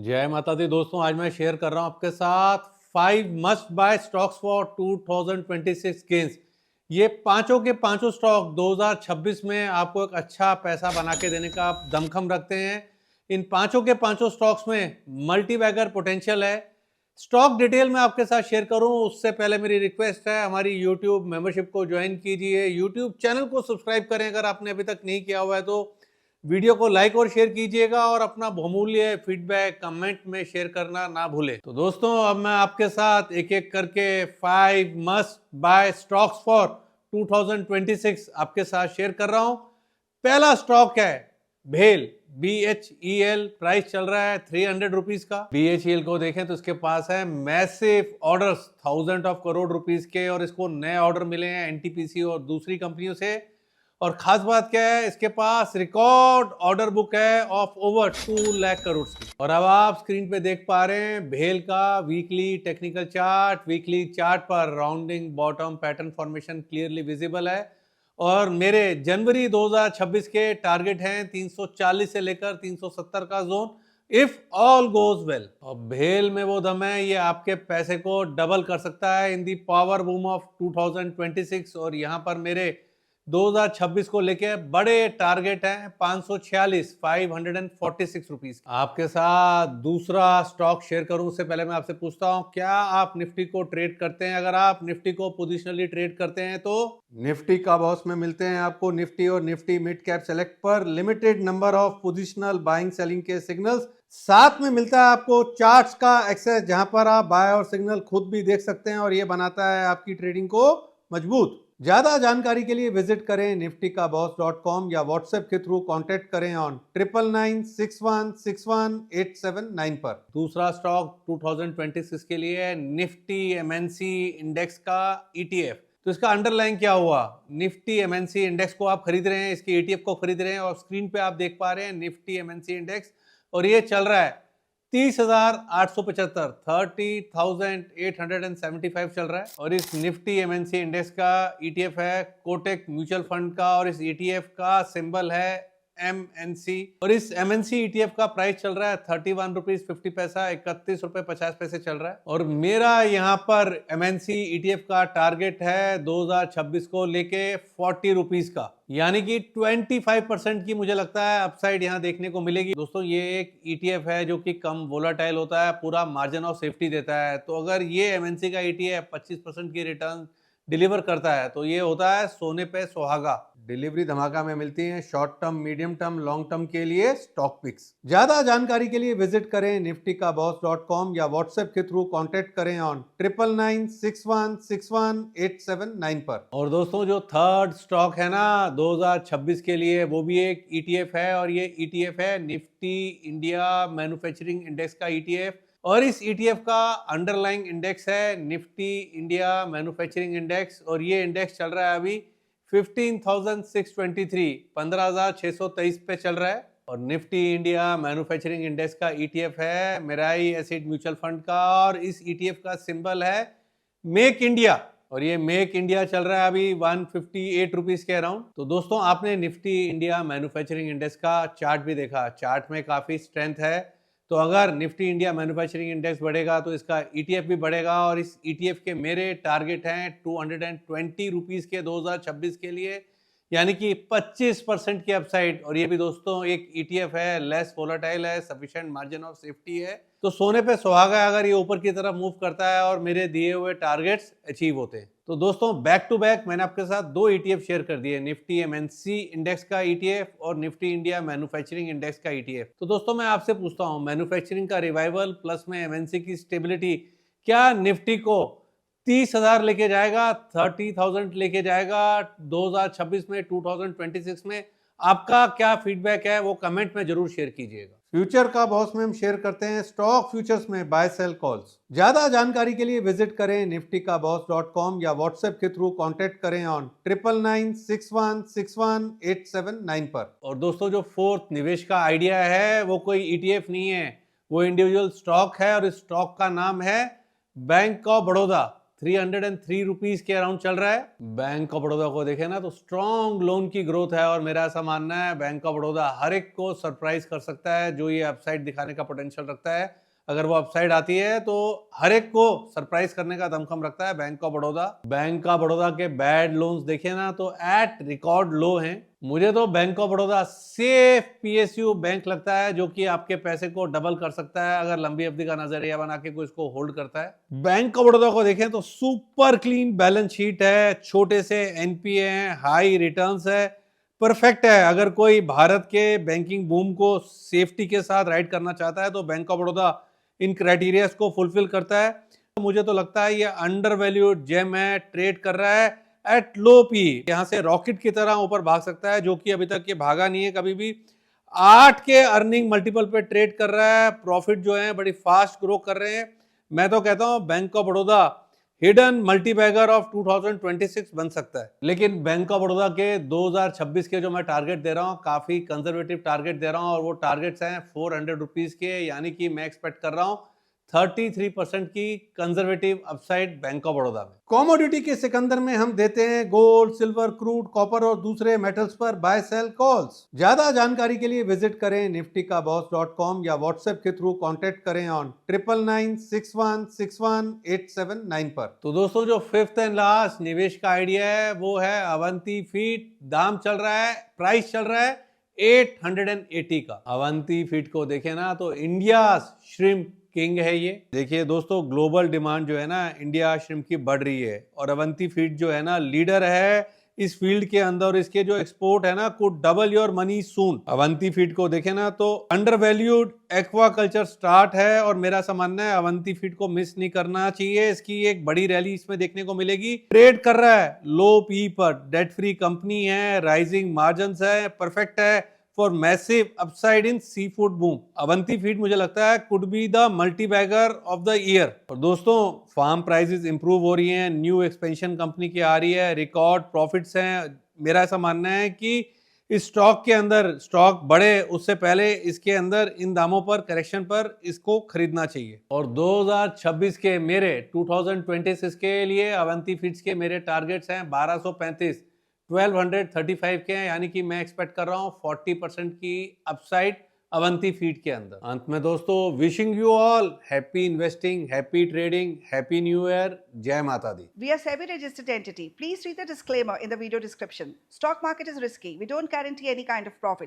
जय माता दी दोस्तों, आज मैं शेयर कर रहा हूं आपके साथ 5 must buy stocks for 2026 gains. ये पांचों के पांचों स्टॉक 2026 में आपको एक अच्छा पैसा बना के देने का आप दमखम रखते हैं। इन पांचों के पांचों स्टॉक्स में मल्टी बैगर पोटेंशियल है। स्टॉक डिटेल में आपके साथ शेयर करूं उससे पहले मेरी रिक्वेस्ट है, हमारी यूट्यूब मेंबरशिप को ज्वाइन कीजिए, यूट्यूब चैनल को सब्सक्राइब करें अगर आपने अभी तक नहीं किया हुआ है तो। वीडियो को लाइक और शेयर कीजिएगा और अपना बहुमूल्य फीडबैक कमेंट में शेयर करना ना भूलें। तो दोस्तों, अब मैं आपके साथ एक एक करके 5 मस्ट बाय स्टॉक्स फॉर 2026 आपके साथ शेयर कर रहा हूं। पहला स्टॉक है भेल, BHEL। प्राइस चल रहा है 300 रुपीज का। BHEL को देखें तो इसके पास है massive orders, 1000 of crore rupees के, और इसको नए ऑर्डर मिले हैं NTPC और दूसरी कंपनियों से। और खास बात क्या है, इसके पास रिकॉर्ड ऑर्डर बुक है ऑफ ओवर 2 लाख करोड़ की। और अब आप स्क्रीन पे देख पा रहे हैं भेल का weekly technical chart. Weekly chart पर rounding bottom pattern formation clearly visible है। और मेरे जनवरी 2026 के टारगेट हैं 340 से लेकर 370 का zone, if all goes well. और भेल में वो दम है, ये आपके पैसे को डबल कर सकता है इन दी पावर बूम ऑफ 2026। और यहाँ पर मेरे 2026 को लेके बड़े टारगेट हैं 546 रुपीज। आपके साथ दूसरा स्टॉक शेयर करूं उससे पहले मैं आपसे पूछता हूं, क्या आप निफ्टी को ट्रेड करते हैं? अगर आप निफ्टी को पोजिशनली ट्रेड करते हैं तो निफ्टी का बॉस में मिलते हैं आपको निफ्टी और निफ्टी मिड कैप सेलेक्ट पर limited number of positional buying selling के सिग्नल्स। साथ में मिलता है आपको चार्ट्स का एक्सेस, जहां पर आप बाय और सिग्नल खुद भी देख सकते हैं, और ये बनाता है आपकी ट्रेडिंग को मजबूत। ज्यादा जानकारी के लिए विजिट करें niftykaboss.com या व्हाट्सएप के थ्रू कांटेक्ट करें ऑन 9991611879 पर। दूसरा स्टॉक 2026 के लिए है निफ्टी MNC इंडेक्स का ETF। तो इसका अंडरलाइन क्या हुआ, निफ्टी MNC इंडेक्स को आप खरीद रहे हैं, इसके ETF को खरीद रहे हैं, और स्क्रीन पे आप देख पा रहे हैं निफ्टी MNC इंडेक्स, और ये चल रहा है 30,875, 30,875 चल रहा है। और इस निफ्टी MNC इंडेक्स का ETF है कोटक म्यूचुअल फंड का, और इस ETF का सिंबल है MNC। और इस MNC ETF का प्राइस चल रहा है 31 रुपीज 50 पैसा, 31 रुपए 50 पैसे चल रहा है। और मेरा यहाँ पर MNC ETF का टारगेट है 2026 को लेके 40 रुपीज का, यानी कि 25% की मुझे लगता है अपसाइड यहाँ देखने को मिलेगी। दोस्तों, ये एक ETF है जो कि कम वोलाटाइल होता है, पूरा मार्जिन ऑफ सेफ्टी देता है। तो अगर ये MNC का ETF 25% की रिटर्न डिलीवर करता है तो ये होता है सोने पे सुहागा। डिलीवरी धमाका में मिलती है short term, medium term, long term के लिए स्टॉक पिक्स। ज्यादा जानकारी के लिए विजिट करें niftykaboss.com या व्हाट्सएप के थ्रू कांटेक्ट करें ऑन 9991611879 पर। और दोस्तों, जो थर्ड स्टॉक है ना 2026 के लिए, वो भी एक ETF है, और ये ETF है निफ्टी इंडिया मैन्युफैक्चरिंग इंडेक्स का ETF। और इस ETF का अंडरलाइंग इंडेक्स है निफ्टी इंडिया मैन्युफैक्चरिंग इंडेक्स, और ये इंडेक्स चल रहा है अभी 15,623, 15,623 पे चल रहा है। और निफ्टी इंडिया मैन्युफैक्चरिंग इंडेक्स का ETF है मेराई एसिड म्यूचुअल फंड का, और इस ETF का सिंबल है मेक इंडिया, और ये मेक इंडिया चल रहा है अभी 158 रुपीज के अराउंड। तो दोस्तों, आपने निफ्टी इंडिया मैन्युफैक्चरिंग इंडेक्स का चार्ट भी देखा, चार्ट में काफी स्ट्रेंथ है। तो अगर निफ्टी इंडिया मैन्युफैक्चरिंग इंडेक्स बढ़ेगा तो इसका ETF भी बढ़ेगा, और इस ETF के मेरे टारगेट हैं 220 रुपीज के 2026 के लिए, यानी कि 25% की अपसाइड। और ये भी दोस्तों एक ETF है, लेस वोलेटाइल है, सफिशिएंट मार्जिन ऑफ सेफ्टी है, तो सोने पे सुहागा है अगर ये ऊपर की तरफ मूव करता है और मेरे दिए हुए टारगेट्स अचीव होते हैं। तो दोस्तों, बैक टू बैक मैंने आपके साथ 2 ETF शेयर कर दिए, निफ्टी MNC इंडेक्स का ETF और निफ्टी इंडिया मैन्युफैक्चरिंग इंडेक्स का ETF। तो दोस्तों, मैं आपसे पूछता हूं, मैन्युफैक्चरिंग का रिवाइवल प्लस में MNC की स्टेबिलिटी क्या निफ्टी को 30,000 लेके जाएगा, 30,000 लेके जाएगा 2026 में, 2026 में? आपका क्या फीडबैक है वो कमेंट में जरूर शेयर कीजिएगा। फ्यूचर का बॉस में हम शेयर करते हैं स्टॉक फ्यूचर्स में बाय सेल कॉल्स। ज्यादा जानकारी के लिए विजिट करें niftykaboss.com या व्हाट्सएप के थ्रू कांटेक्ट करें ऑन 9991611879 पर। और दोस्तों, जो फोर्थ निवेश का आइडिया है वो कोई ETF नहीं है, वो इंडिविजुअल स्टॉक है, और इस स्टॉक का नाम है बैंक ऑफ बड़ौदा। 303 रुपीज के अराउंड चल रहा है। बैंक ऑफ बड़ौदा को देखें ना तो स्ट्रॉन्ग लोन की ग्रोथ है और मेरा ऐसा मानना है बैंक ऑफ बड़ौदा हर एक को सरप्राइज कर सकता है जो ये अपसाइड दिखाने का पोटेंशियल रखता है। अगर वो अपसाइड आती है तो हर एक को सरप्राइज करने का दमखम रखता है bank of Baroda. Bank of Baroda के बैड लोन्स देखे ना तो एट रिकॉर्ड लो हैं। मुझे तो bank of Baroda safe PSU bank लगता है जो कि आपके पैसे को डबल कर सकता है अगर लंबी अवधि का नजरिया बना के कोई इसको होल्ड करता है। बैंक ऑफ बड़ौदा को देखें तो सुपर क्लीन बैलेंस शीट है, छोटे से एनपीए हैं, हाई रिटर्न्स है, परफेक्ट है। अगर कोई भारत के बैंकिंग बूम को सेफ्टी के साथ राइड करना चाहता है तो bank of Baroda in criterias को फुलफिल करता है। मुझे तो लगता है ये अंडर वैल्यूड जेम है, ट्रेड कर रहा है एट लो पी। यहां से रॉकेट की तरह ऊपर भाग सकता है जो कि अभी तक ये भागा नहीं है कभी भी। 8 के अर्निंग मल्टीपल पे ट्रेड कर रहा है, प्रॉफिट जो है बड़ी फास्ट ग्रो कर रहे हैं। मैं तो कहता हूं bank of Baroda hidden multibagger of 2026 बन सकता है। लेकिन बैंक ऑफ बड़ौदा के 2026 के जो मैं टारगेट दे रहा हूं काफी कंजर्वेटिव टारगेट दे रहा हूं और वो टारगेट्स हैं 400 रुपीज के, यानी कि मैं एक्सपेक्ट कर रहा हूं 33% की conservative upside bank of Baroda में। कॉमोडिटी के सिकंदर में हम देते हैं गोल्ड, सिल्वर, क्रूड, कॉपर और दूसरे मेटल्स पर बाय सेल कॉल्स। ज्यादा जानकारी के लिए विजिट करें niftykaboss.com या व्हाट्सएप के थ्रू कांटेक्ट करें ऑन 9991616879 पर। तो दोस्तों जो फिफ्थ एंड लास्ट निवेश का आइडिया है वो है अवंती फीड। दाम चल रहा है, प्राइस चल रहा है 880 का। अवंती फीड को देखे ना तो इंडिया श्रिम्प किंग है ये। देखिए दोस्तों ग्लोबल डिमांड जो है ना इंडिया श्रिम्प की बढ़ रही है और अवंती फीड जो है ना लीडर है इस फील्ड के अंदर और इसके जो एक्सपोर्ट है ना could double your money soon. Avanti feed को देखे ना तो अंडर वैल्यूड एक्वाकल्चर स्टार्ट है और मेरा ऐसा मानना है अवंती फीड को मिस नहीं करना चाहिए। इसकी एक बड़ी रैली इसमें देखने को मिलेगी। ट्रेड कर रहा है लो पी पर, डेट फ्री कंपनी है, राइजिंग मार्जिन है, परफेक्ट है for massive upside in seafood boom. Avanti Feed मुझे लगता है could be the multi bagger of the year. और दोस्तों फार्म प्राइसेस इंप्रूव हो रही हैं, न्यू एक्सपेंशन कंपनी की आ रही है, रिकॉर्ड प्रॉफिट्स हैं। मेरा ऐसा मानना है कि इस स्टॉक के अंदर स्टॉक बढ़े उससे पहले इसके अंदर इन दामों पर करेक्शन पर इसको खरीदना चाहिए। और 2026 के मेरे 2026 के लिए अवंती फीड्स के मेरे टारगेट्स हैं 1235 1235 के हैं, यानी कि मैं एक्सपेक्ट कर रहा हूं 40% की अपसाइड अवंती फीड के अंदर। अंत में दोस्तों wishing you all happy investing, happy trading, happy new year, जय माता दी। We are SEBI registered entity. Please read the disclaimer in the video description. Stock market is risky. We don't guarantee any kind of profits.